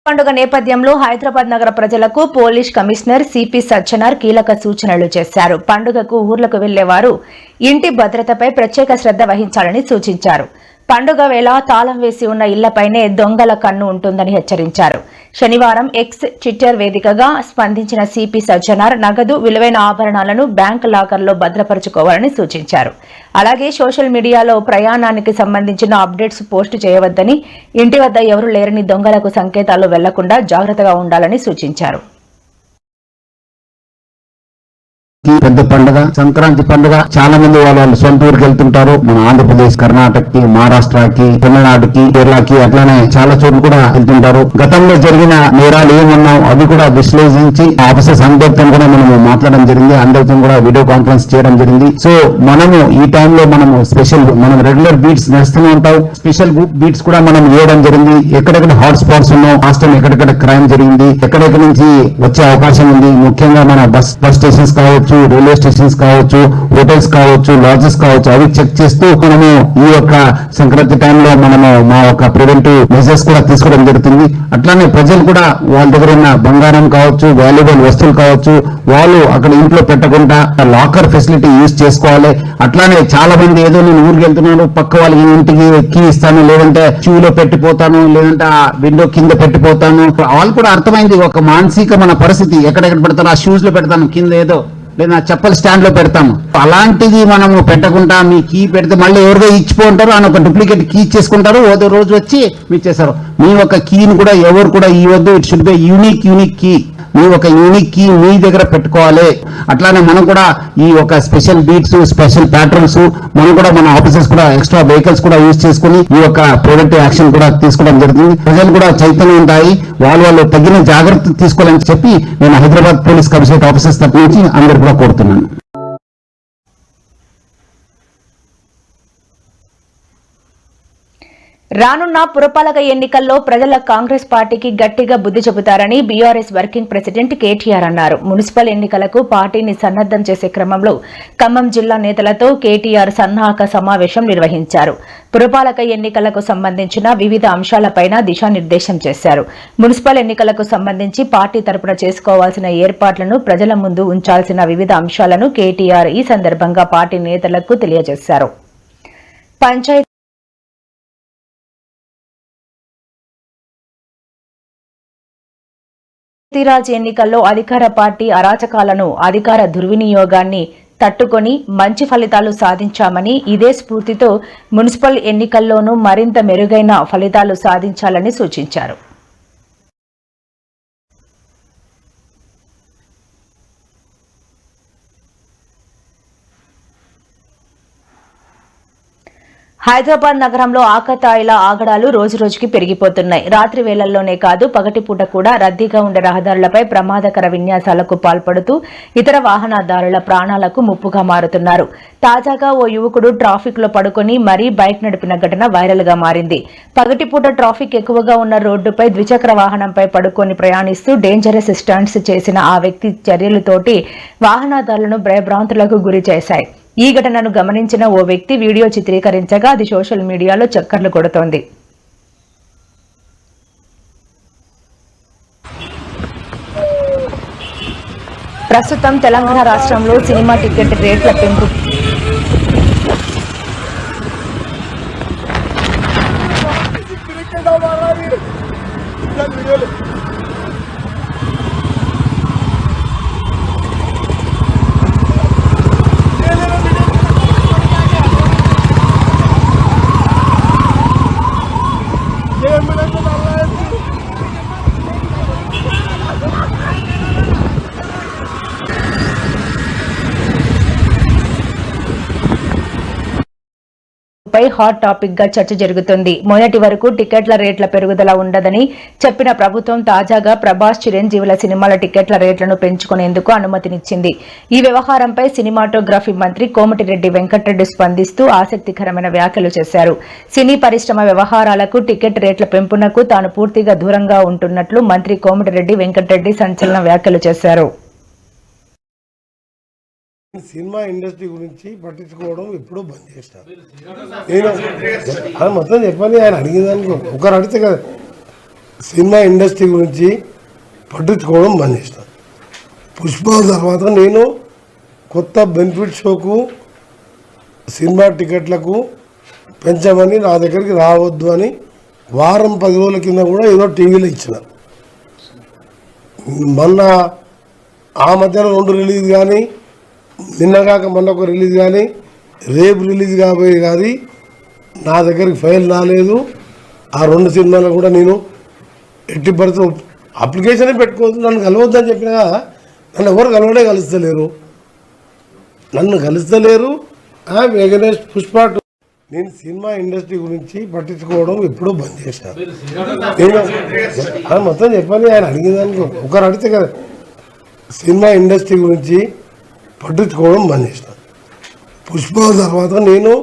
పండుగ నేపథ్యంలో హైదరాబాద్ నగర ప్రజలకు పోలీస్ కమిషనర్ సిపి సజ్జనార్ కీలక సూచనలు చేశారు. పండుగకు ఊర్లకు వెళ్లేవారు ఇంటి భద్రతపై ప్రత్యేక శ్రద్ధ వహించాలని సూచించారు. పండుగ వేళ తాళం వేసి ఉన్న ఇళ్లపైనే దొంగల కన్ను ఉంటుందని హెచ్చరించారు. శనివారం ఎక్స్ ట్విట్టర్ వేదికగా స్పందించిన సిపి సజ్జనార్ నగదు, విలువైన ఆభరణాలను బ్యాంక్ లాకర్లో భద్రపరుచుకోవాలని సూచించారు. అలాగే సోషల్ మీడియాలో ప్రయాణానికి సంబంధించిన అప్డేట్స్ పోస్టు చేయవద్దని, ఇంటి వద్ద ఎవరూ లేరని దొంగలకు సంకేతాలు వెళ్లకుండా జాగ్రత్తగా ఉండాలని సూచించారు. పెద్ద పండుగ సంక్రాంతి పండుగ చాలా మంది వాళ్ళు సొంత ఊరికి వెళ్తుంటారు. మన ఆంధ్రప్రదేశ్, కర్ణాటకకి, మహారాష్ట్రకి, తమిళనాడుకి, కేరళకి అట్లానే చాలా చోట్ల కూడా వెళ్తుంటారు. గతంలో జరిగిన నేరాలు ఏమన్నాం అవి కూడా విశ్లేషించి ఆఫీసర్స్ అందరితో కూడా మనము మాట్లాడడం జరిగింది. అందరితో కూడా వీడియో కాన్ఫరెన్స్ చేయడం జరిగింది. సో మనము ఈ టైంలో మనము మనం రెగ్యులర్ బీట్స్ నడుస్తూనే ఉంటాం. స్పెషల్ బీట్స్ కూడా మనం వేయడం జరిగింది. ఎక్కడెక్కడ హాట్ స్పాట్స్ ఉన్నాం, లాస్ట్ టైం ఎక్కడెక్కడ క్రైమ్ జరిగింది, ఎక్కడెక్కడ నుంచి వచ్చే అవకాశం ఉంది, ముఖ్యంగా మన బస్ స్టేషన్స్ కావచ్చు, రైల్వే స్టేషన్స్ కావచ్చు, హోటల్స్ కావచ్చు, లాడ్జెస్ కావచ్చు, అవి చెక్ చేస్తూ మనము ఈ యొక్క సంక్రాంతి టైంలో మనము మా యొక్క ప్రివెంటివ్ మెజర్స్ కూడా తీసుకోవడం జరుగుతుంది. అట్లానే ప్రజలు కూడా వాళ్ళ దగ్గర ఉన్న బంగారం కావచ్చు, వాల్యుబుల్ వస్తువులు కావచ్చు, వాళ్ళు అక్కడ ఇంట్లో పెట్టకుండా లాకర్ ఫెసిలిటీ యూజ్ చేసుకోవాలి. అట్లానే చాలా మంది ఏదో నేను ఊరికి వెళ్తున్నాను, పక్క వాళ్ళకి ఇంటికి కీ ఇస్తాను, లేదంటే షూలో పెట్టిపోతాను, లేదంటే ఆ విండో కింద పెట్టిపోతాను. వాళ్ళు కూడా అర్థమైంది ఒక మానసిక మన పరిస్థితి, ఎక్కడెక్కడ పెడతాను, ఆ షూస్ లో పెడతాను, కింద ఏదో లేదా చెప్పల్ స్టాండ్ లో పెడతాము. అలాంటిది మనము పెట్టకుండా మీ కీ పెడితే మళ్ళీ ఎవరిగా ఇచ్చిపోంటారు అని ఒక డూప్లికేట్ కీ చేసుకుంటారు. ఓదో రోజు వచ్చి మీరు చేశారు. మీ ఒక కీని కూడా ఎవరు కూడా ఇవ్వద్దు. It should be unique key. మీ ఒక యూనిక్ కీ మీ దగ్గర పెట్టుకోవాలి. అట్లానే మనం కూడా ఈ ఒక స్పెషల్ బీట్స్, స్పెషల్ ప్యాటర్న్స్ మనం కూడా మన ఆఫీసర్స్ కూడా ఎక్స్ట్రా వెహికల్స్ కూడా యూజ్ చేసుకుని ఈ యొక్క ప్రివెంటివ్ యాక్షన్ కూడా తీసుకోవడం జరుగుతుంది. ప్రజలు కూడా చైతన్యం ఉంటాయి, వాళ్ళు తగిన జాగ్రత్త తీసుకోవాలని చెప్పి నేను హైదరాబాద్ పోలీస్ కమిషనరేట్ ఆఫీసర్స్ తరఫు నుంచి అందరు కూడా కోరుతున్నాను. రానున్న పురపాలక ఎన్నికల్లో ప్రజల కాంగ్రెస్ పార్టీకి గట్టిగా బుద్ధి చెబుతారని బీఆర్ఎస్ వర్కింగ్ ప్రెసిడెంట్ కేటీఆర్ అన్నారు. మున్సిపల్ ఎన్నికలకు పార్టీని సన్నద్దం చేసే క్రమంలో ఖమ్మం జిల్లా నేతలతో కేటీఆర్ సన్నాహక సమావేశం నిర్వహించారు. పురపాలక ఎన్నికలకు సంబంధించిన వివిధ అంశాలపైన దిశానిర్దేశం చేశారు. మున్సిపల్ ఎన్నికలకు సంబంధించి పార్టీ తరపున చేసుకోవాల్సిన ఏర్పాట్లను, ప్రజల ముందు ఉంచాల్సిన వివిధ అంశాలను కేటీఆర్ ఈ సందర్భంగా పార్టీ నేతలకు తెలియజేశారు. పంచాయతీరాజ్ ఎన్నికల్లో అధికార పార్టీ అరాచకాలను, అధికార దుర్వినియోగాన్ని తట్టుకొని మంచి ఫలితాలు సాధించామని, ఇదే స్ఫూర్తితో మున్సిపల్ ఎన్నికల్లోనూ మరింత మెరుగైన ఫలితాలు సాధించాలని సూచించారు. హైదరాబాద్ నగరంలో ఆకతాయిల ఆగడాలు రోజురోజుకి పెరిగిపోతున్నాయి. రాత్రి వేళల్లోనే కాదు, పగటిపూట కూడా రద్దీగా ఉండే రహదారులపై ప్రమాదకర విన్యాసాలకు పాల్పడుతూ ఇతర వాహనదారుల ప్రాణాలకు ముప్పుగా మారుతున్నారు. తాజాగా ఓ యువకుడు ట్రాఫిక్ లో పడుకుని మరీ బైక్ నడిపిన ఘటన వైరల్ గా మారింది. పగటిపూట ట్రాఫిక్ ఎక్కువగా ఉన్న రోడ్డుపై ద్విచక్ర వాహనంపై పడుకొని ప్రయాణిస్తూ డేంజరస్ స్టంట్స్ చేసిన ఆ వ్యక్తి చర్యలతోటి వాహనదారులను భయభ్రాంతులకు గురి చేశాయి. ఈ ఘటనను గమనించిన ఓ వ్యక్తి వీడియో చిత్రీకరించగా అది సోషల్ మీడియాలో చక్కర్లు కొడుతోంది. ప్రస్తుతం తెలంగాణ రాష్ట్రంలో సినిమా టికెట్ రేట్ల పెంపు పై హాట్ టాపిక్ గా చర్చ జరుగుతుంది. మొన్నటి వరకు టికెట్ల రేట్ల పెరుగుదల ఉండదని చెప్పిన ప్రభుత్వం తాజాగా ప్రభాస్, చిరంజీవుల సినిమాల టికెట్ల రేట్లను పెంచుకునేందుకు అనుమతినిచ్చింది. ఈ వ్యవహారంపై సినిమాటోగ్రఫీ మంత్రి కోమటిరెడ్డి వెంకటరెడ్డి స్పందిస్తూ ఆసక్తికరమైన వ్యాఖ్యలు చేశారు. సినీ పరిశ్రమ వ్యవహారాలకు, టికెట్ రేట్ల పెంపునకు తాను పూర్తిగా దూరంగా ఉంటున్నట్లు మంత్రి కోమటిరెడ్డి వెంకటరెడ్డి సంచలన వ్యాఖ్యలు చేశారు. సినిమా ఇండస్ట్రీ గురించి పట్టించుకోవడం ఎప్పుడూ బంద్ చేస్తారు. నేను మొత్తం చెప్పండి, ఆయన అడిగిందానికి ఒకరు అడిగితే కదా సినిమా ఇండస్ట్రీ గురించి పట్టించుకోవడం బంద్ చేసిన. పుష్ప తర్వాత నేను కొత్త బెనిఫిట్ షోకు సినిమా టికెట్లకు పెంచమని నా దగ్గరికి రావద్దు అని వారం 10 రోజుల కింద కూడా ఏదో టీవీలో ఇచ్చిన. మొన్న ఆ మధ్యలో 2 రిలీజ్ కానీ నిన్నగాక మొన్న ఒక రిలీజ్ కానీ రేపు రిలీజ్ కాబోయే కానీ నా దగ్గరికి ఫైల్ రాలేదు. ఆ 2 సినిమాలు కూడా నేను ఎట్టి పరిస్థితుల్లో అప్లికేషన్ పెట్టుకోవద్దు, నన్ను కలవద్దని చెప్పినా నన్ను ఎవరు కలుస్తలేరు. వెంకటేష్ పుష్ప నేను సినిమా ఇండస్ట్రీ గురించి పట్టించుకోవడం ఎప్పుడూ బంద్ చేశాను. నేను మొత్తం చెప్పాలి, ఆయన అడిగిన దానికి ఒకరు అడిగితే కదా. సినిమా ఇండస్ట్రీ గురించి పట్టించుకోవడం బంద్ చేశాను. పుష్ప తర్వాత నేను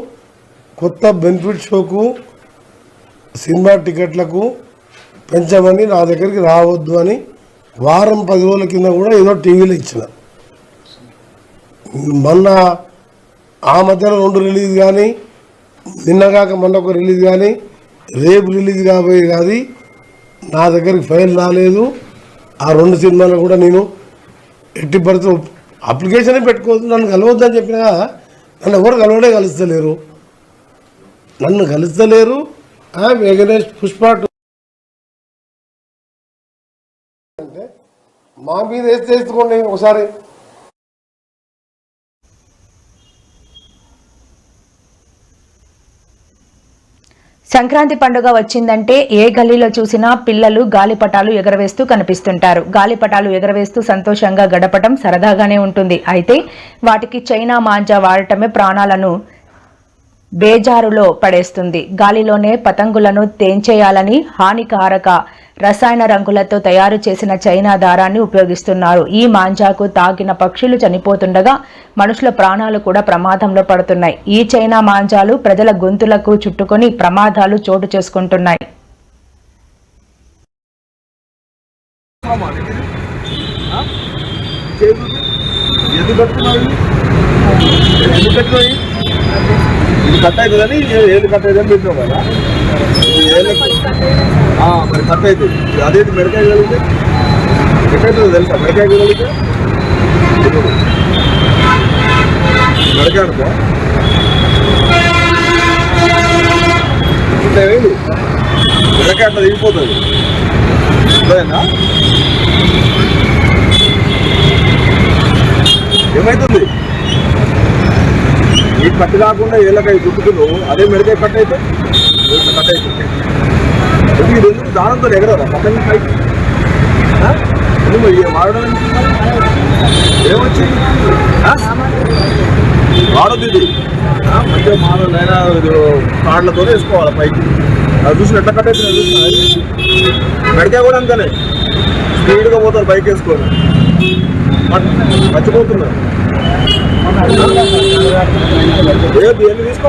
కొత్త బెనిఫిట్ షోకు సినిమా టికెట్లకు పెంచమని నా దగ్గరికి రావద్దు అని వారం 10 రోజుల కింద కూడా ఏదో టీవీలో ఇచ్చిన. మొన్న ఆ మధ్యలో 2 రిలీజ్ కానీ నిన్నగాక మొన్న ఒక రిలీజ్ కానీ రేపు రిలీజ్ కాబోయే కానీ నా దగ్గరికి ఫైల్ రాలేదు. ఆ 2 సినిమాలు కూడా నేను ఎట్టి పరిస్థితుల్లో అప్లికేషన్ పెట్టుకోవద్దు, నన్ను కలవద్దని చెప్పినా నన్ను ఎవరు కలుస్తలేరు. వెంకటేష్ పుష్ప అంటే మా మీద వేసుకోండి ఒకసారి. సంక్రాంతి పండుగ వచ్చిందంటే ఏ గల్లీలో చూసినా పిల్లలు గాలిపటాలు ఎగరవేస్తూ కనిపిస్తుంటారు. గాలిపటాలు ఎగరవేస్తూ సంతోషంగా గడపటం సరదాగానే ఉంటుంది. అయితే వాటికి చైనా మాంజా వాడటమే ప్రాణాలను బేజారులో పడేస్తుంది. గాలిలోనే పతంగులను తేంచేయాలని హానికారక రసాయన రంగులతో తయారు చేసిన చైనా దారాన్ని ఉపయోగిస్తున్నారు. ఈ మాంజాకు తాకిన పక్షులు చనిపోతుండగా మనుషుల ప్రాణాలు కూడా ప్రమాదంలో పడుతున్నాయి. ఈ చైనా మాంజాలు ప్రజల గొంతులకు చుట్టుకొని ప్రమాదాలు చోటు చేసుకుంటున్నాయి. ఇది కట్ అవుతుందని ఏది కట్ అవుతుందని పెట్టినావు కదా, మరి కట్ అవుతుంది. అదేది మెడకాయ కలిగితే ఎక్కడవుతుందో తెలుసా? మెడకాయ కలిగితే మెడకాయ అనుకో ఇట్లా మెడకాయ అట్లా దిగిపోతుంది. అదేనా ఏమవుతుంది? ఈ కట్టు కాకుండా ఏళ్ళకాయ గుర్తుకున్నావు, అదే మెడకాయ కట్ అయితే కట్ అవుతుంది. ఇది ఎందుకు దానంతో ఎగరరా పక్కన పైకి వాడడం ఏమొచ్చింది? వాడద్దు ఇది మంచిగా మానవులైనా కార్డులతో వేసుకోవాలి పైకి. అది చూసిన ఎట్లా కట్ అవుతుంది చూసిన మెడకాయ కూడా అంతనే స్పీడ్గా పోతారు బైక్ వేసుకొని, మర్చిపోతున్నారు. దేన్ని తీసుకో.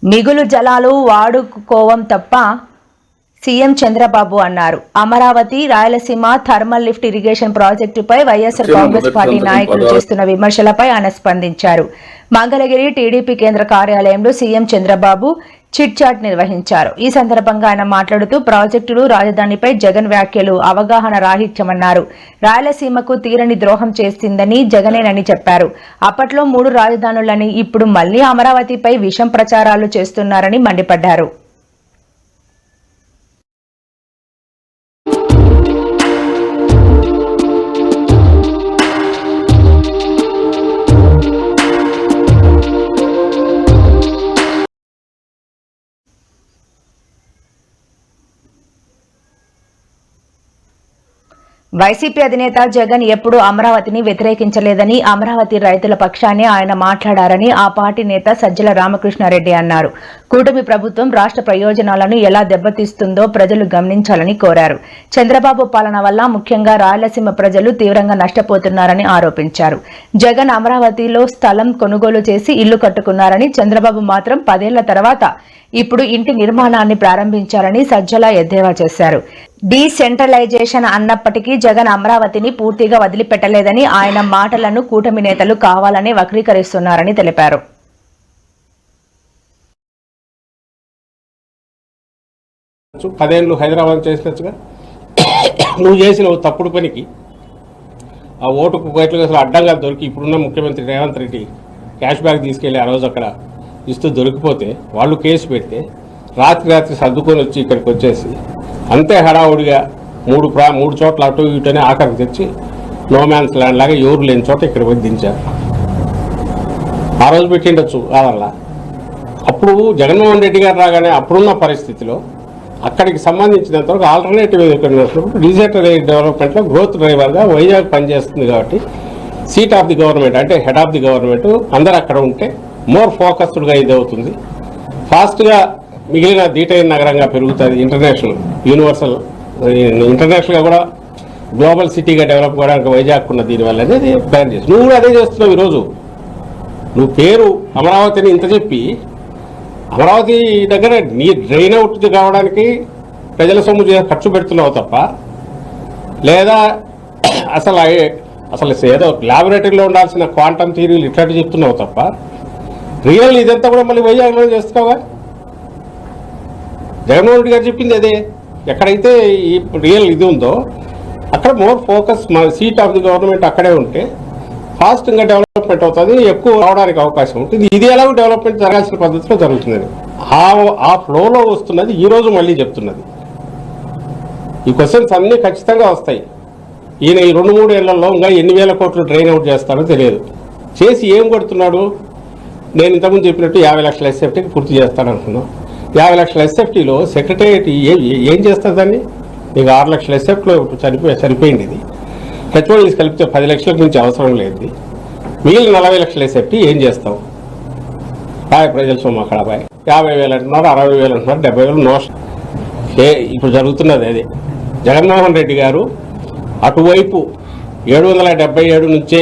మిగులు జలాలు వాడుకోవం తప్ప సీఎం చంద్రబాబు అన్నారు. Amaravati Rayalaseema thermal lift irrigation ప్రాజెక్టుపై వైఎస్ఆర్ కాంగ్రెస్ పార్టీ నాయకులు చేస్తున్న విమర్శలపై ఆయన స్పందించారు. మంగళగిరి టీడీపీ కేంద్ర కార్యాలయంలో సీఎం చంద్రబాబు చిట్ చాట్ నిర్వహించారు. ఈ సందర్భంగా ఆయన మాట్లాడుతూ ప్రాజెక్టులు రాజధానిపై జగన్ వ్యాఖ్యలు అవగాహన రాహిత్యమన్నారు. రాయలసీమకు తీరని ద్రోహం చేసిందని జగనేనని చెప్పారు. అప్పట్లో 3 రాజధానులని ఇప్పుడు మళ్లీ అమరావతిపై విషం ప్రచారాలు చేస్తున్నారని మండిపడ్డారు. వైసీపీ అధినేత జగన్ ఎప్పుడూ అమరావతిని వ్యతిరేకించలేదని, అమరావతి రైతుల పక్షాన్ని ఆయన మాట్లాడారని ఆ పార్టీ నేత సజ్జల రామకృష్ణారెడ్డి అన్నారు. కూటమి ప్రభుత్వం రాష్ట్ర ప్రయోజనాలను ఎలా దెబ్బతీస్తుందో ప్రజలు గమనించాలని కోరారు. చంద్రబాబు పాలన వల్ల ముఖ్యంగా రాయలసీమ ప్రజలు తీవ్రంగా నష్టపోతున్నారని ఆరోపించారు. జగన్ అమరావతిలో స్థలం కొనుగోలు చేసి ఇల్లు కట్టుకున్నారని, చంద్రబాబు మాత్రం 10 ఏళ్ల తర్వాత ఇప్పుడు ఇంటి నిర్మాణాన్ని ప్రారంభించారని సజ్జల ఎద్దేవా చేశారు. డీసెంట్రలైజేషన్ అన్నప్పటికీ జగన్ అమరావతిని పూర్తిగా వదిలిపెట్టలేదని, ఆయన మాటలను కూటమి నేతలు కావాలని వక్రీకరిస్తున్నారని తెలిపారు. 10 ఏళ్ళు హైదరాబాద్ చేసినట్టుగా నువ్వు చేసిన తప్పుడు పనికి ఆ ఓటుకు కోట్లుగా అసలు అడ్డంగా దొరికి ఇప్పుడున్న ముఖ్యమంత్రి రేవంత్ రెడ్డి క్యాష్ బ్యాక్ తీసుకెళ్ళి ఆ రోజు అక్కడ ఇస్తూ దొరికిపోతే వాళ్ళు కేసు పెడితే రాత్రి సర్దుకొని వచ్చి ఇక్కడికి వచ్చేసి అంతే హడావుడిగా మూడు చోట్ల అటు ఇటునే ఆఖరికి తెచ్చి నో మ్యాన్స్ ల్యాండ్ లాగా ఎవరు లేని చోట ఇక్కడికి వచ్చి దించారు. ఆ రోజు పెట్టిండొచ్చు కాదల్లా. అప్పుడు జగన్మోహన్ రెడ్డి గారు రాగానే అప్పుడున్న పరిస్థితిలో అక్కడికి సంబంధించినంతవరకు ఆల్టర్నేటివ్ రీజనల్ డెవలప్మెంట్లో గ్రోత్ డ్రైవర్గా వైజాగ్ పనిచేస్తుంది కాబట్టి సీట్ ఆఫ్ ది గవర్నమెంట్ అంటే హెడ్ ఆఫ్ ది గవర్నమెంట్ అందరూ అక్కడ ఉంటే మోర్ ఫోకస్డ్గా ఇది అవుతుంది. ఫాస్ట్గా మిగిలిన దీటైన నగరంగా పెరుగుతుంది. ఇంటర్నేషనల్గా కూడా గ్లోబల్ సిటీగా డెవలప్ కావడానికి వైజాగ్ ఉన్న దీనివల్ల అనేది ప్లాన్ చేసి నువ్వు కూడా అదే చేస్తున్నావు. ఈరోజు నువ్వు పేరు అమరావతిని ఇంత చెప్పి అమరావతి దగ్గర నీ డ్రైన్ అవుట్ కావడానికి ప్రజల సొమ్ము ఖర్చు పెడుతున్నావు తప్ప లేదా అసలు ఏదో ల్యాబొరేటరీలో ఉండాల్సిన క్వాంటమ్ థియరీలు ఇట్లాంటివి చెప్తున్నావు తప్ప రియల్ ఇదంతా కూడా మళ్ళీ వైజాగ్లో చేస్తున్నావుగా. జగన్మోహన్ రెడ్డి గారు చెప్పింది అదే. ఎక్కడైతే ఈ రియల్ ఇది ఉందో అక్కడ more focus seat of the government అక్కడే ఉంటే ఫాస్ట్గా డెవలప్మెంట్ అవుతుంది, ఎక్కువ రావడానికి అవకాశం ఉంటుంది. ఇది ఎలాగో డెవలప్మెంట్ జరగాల్సిన పద్ధతిలో జరుగుతుందని ఆ ఫ్లోలో వస్తున్నది. ఈరోజు మళ్ళీ చెప్తున్నది. ఈ క్వశ్చన్స్ అన్నీ ఖచ్చితంగా వస్తాయి. ఈయన ఈ 2-3 ఏళ్లలో ఇంకా ఎన్ని వేల కోట్లు డ్రైన్ అవుట్ చేస్తాడో తెలియదు. చేసి ఏం కొడుతున్నాడు? నేను ఇంతకుముందు చెప్పినట్టు 50 లక్షల ఎస్ఎఫ్టీకి పూర్తి చేస్తాడనుకున్నాం. 50 లక్షల ఎస్ఎఫ్టీలో సెక్రటేరియట్ ఏం చేస్తుంది దాన్ని? నీకు 6 లక్షల ఎస్ఎఫ్టీలో సరిపోయింది. ఇది పెట్రోల్ కలిపితే 10 లక్షలకు మించి అవసరం లేదు. మిగిలిన 40 లక్షల ఎస్ఎఫ్టీ ఏం చేస్తావు? ప్రజల సొమ్ము అక్కడ 50,000 అంటున్నారు, 60,000 అంటున్నారు, 70,000 నోషన్. ఇప్పుడు జరుగుతున్నది అదే. జగన్మోహన్ రెడ్డి గారు అటువైపు 777 నుంచే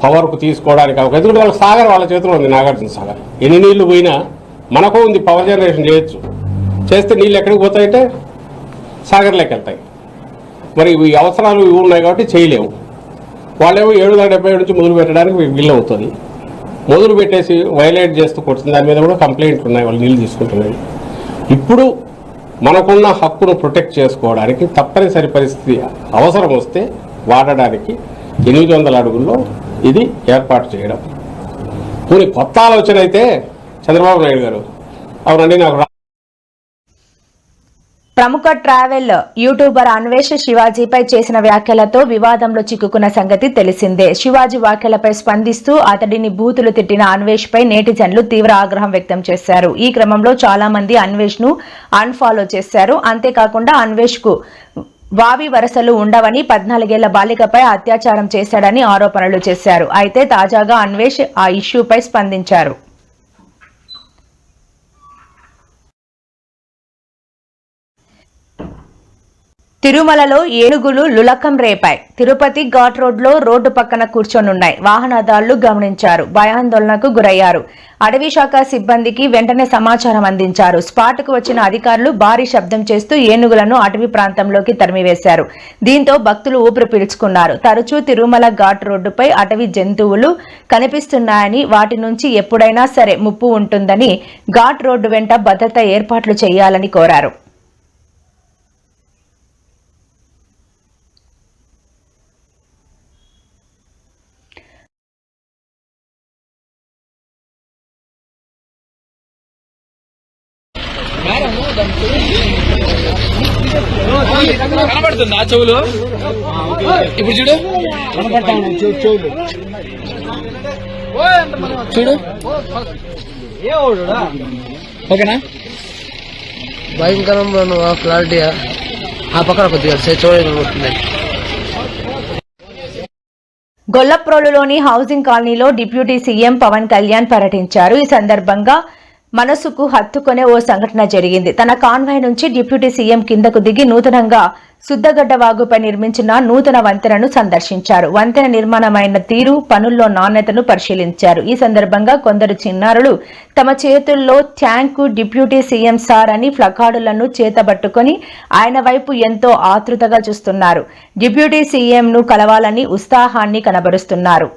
పవర్కు తీసుకోవడానికి అవకాశం. ఎందుకంటే వాళ్ళ సాగర్ వాళ్ళ చేతిలో ఉంది, నాగార్జున సాగర్. ఎన్ని నీళ్లు పోయినా మనకు ఉంది, పవర్ జనరేషన్ చేయొచ్చు. చేస్తే నీళ్ళు ఎక్కడికి పోతాయంటే సాగర్లోకి వెళ్తాయి. మరి ఈ అవసరాలు ఇవి ఉన్నాయి కాబట్టి చేయలేము. వాళ్ళేమో 777 నుంచి మొదలు పెట్టడానికి వీలు అవుతుంది. మొదలు పెట్టేసి వైలేట్ చేస్తూ కొడుతుంది. దాని మీద కూడా కంప్లైంట్లు ఉన్నాయి, వాళ్ళు నీళ్ళు తీసుకుంటున్నాయి. ఇప్పుడు మనకున్న హక్కును ప్రొటెక్ట్ చేసుకోవడానికి తప్పనిసరి పరిస్థితి అవసరం వస్తే వాడడానికి 800 అడుగుల్లో ఇది ఏర్పాటు చేయడం. కొన్ని కొత్త ఆలోచన అయితే చంద్రబాబు నాయుడు గారు అవునండి నాకు. ప్రముఖ ట్రావెల్ యూట్యూబర్ అన్వేష్ శివాజీపై చేసిన వ్యాఖ్యలతో వివాదంలో చిక్కుకున్న సంగతి తెలిసిందే. శివాజీ వ్యాఖ్యలపై స్పందిస్తూ అతడిని బూతులు తిట్టిన అన్వేష్ పై నేటిజన్లు తీవ్ర ఆగ్రహం వ్యక్తం చేశారు. ఈ క్రమంలో చాలా మంది అన్వేష్ ను అన్ఫాలో చేశారు. అంతేకాకుండా అన్వేష్ కు వావి వరసలు ఉండవని, 14 ఏళ్ల బాలికపై అత్యాచారం చేశాడని ఆరోపణలు చేశారు. అయితే తాజాగా అన్వేష్ ఆ ఇష్యూపై స్పందించారు. తిరుమలలో ఏనుగులు లులకం రేపాయి. తిరుపతి ఘాట్ రోడ్లో రోడ్డు పక్కన కూర్చొనున్నాయి. వాహనదారులు గమనించారు, భయాందోళనకు గురయ్యారు. అటవీ శాఖ సిబ్బందికి వెంటనే సమాచారం అందించారు. స్పాట్కు వచ్చిన అధికారులు భారీ శబ్దం చేస్తూ ఏనుగులను అటవీ ప్రాంతంలోకి తరిమివేశారు. దీంతో భక్తులు ఊపిరి పీల్చుకున్నారు. తరచూ తిరుమల ఘాట్ రోడ్డుపై అటవీ జంతువులు కనిపిస్తున్నాయని, వాటి నుంచి ఎప్పుడైనా సరే ముప్పు ఉంటుందని ఘాట్ రోడ్డు వెంట భద్రత ఏర్పాట్లు చేయాలని కోరారు. కనబడుతుందా చెవులు? ఇప్పుడు చూడు, చూడు ఓకేనా? భయంకరంగా నువ్వు క్లారిటీ ఆ పక్కన కొద్దిగా చూడగలుగుతుంది. గొల్లప్రోలులోని హౌసింగ్ కాలనీలో డిప్యూటీ సీఎం పవన్ కళ్యాణ్ పర్యటించారు. ఈ సందర్భంగా మనసుకు హత్తుకునే ఓ సంఘటన జరిగింది. తన కాన్వాయ్ నుంచి డిప్యూటీ సీఎం కిందకు దిగి నూతనంగా సుద్దగడ్డ వాగుపై నిర్మించిన నూతన వంతెనను సందర్శించారు. వంతెన నిర్మాణమైన తీరు, పనుల్లో నాణ్యతను పరిశీలించారు. ఈ సందర్భంగా కొందరు చిన్నారులు తమ చేతుల్లో థ్యాంక్ డిప్యూటీ సీఎం సార్ అని ప్లకార్డులను చేతబట్టుకుని ఆయన వైపు ఎంతో ఆతృతగా చూస్తున్నారు. డిప్యూటీ సీఎంను కలవాలని ఉత్సాహాన్ని కనబరుస్తున్నారు.